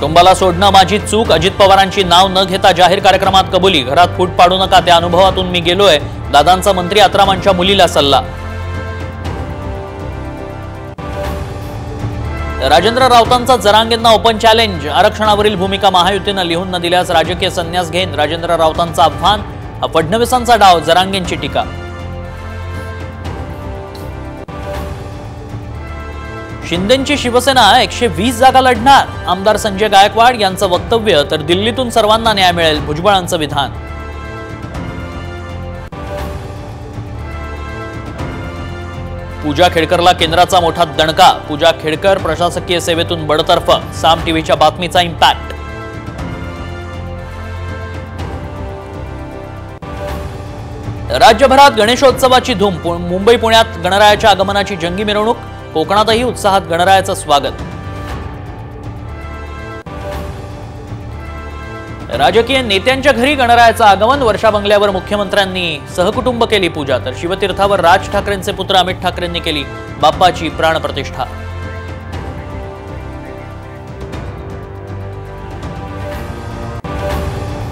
कुटुंबाला सोडणं माझी चूक, अजित पवारांची नाव न घेता जाहीर कार्यक्रमात कबुली, घरात फूट पाडू नका, त्या अनुभवातून मी गेलोय, दादांचा मंत्री आत्रामांच्या मुलीला सल्ला। राजेंद्र राऊतांचा जरांगेंना ओपन चॅलेंज, आरक्षणावरील भूमिका महायुतीनं लिहून न दिल्यास राजकीय संन्यास घेईन, राजेंद्र राऊतांचं आव्हान, फडणवीसांचा डाव, जरांगेंची टीका। शिंदेंची शिवसेना 120 जागा लढणार, आमदार संजय गायकवाड यांचं वक्तव्य, तर दिल्लीतून सर्वांना न्याय मिळेल, भुजबळांचं विधान। पूजा खेडकरला केंद्राचा मोठा दणका, पूजा खेडकर प्रशासकीय सेवेतून बडतर्फ, साम टीव्हीच्या बातमीचा इम्पॅक्ट। राज्यभरात गणेशोत्सवाची धूम, मुंबई पुण्यात गणरायाच्या आगमनाची जंगी मिरवणूक, कोकणातही उत्साहात गणरायाचं स्वागत। राजकीय नेत्यांच्या घरी गणरायाचं आगमन, वर्षा बंगल्यावर मुख्यमंत्र्यांनी सहकुटुंब केली पूजा, तर शिवतीर्थावर राज ठाकरेंचे पुत्र अमित ठाकरेंनी केली बाप्पाची प्राणप्रतिष्ठा।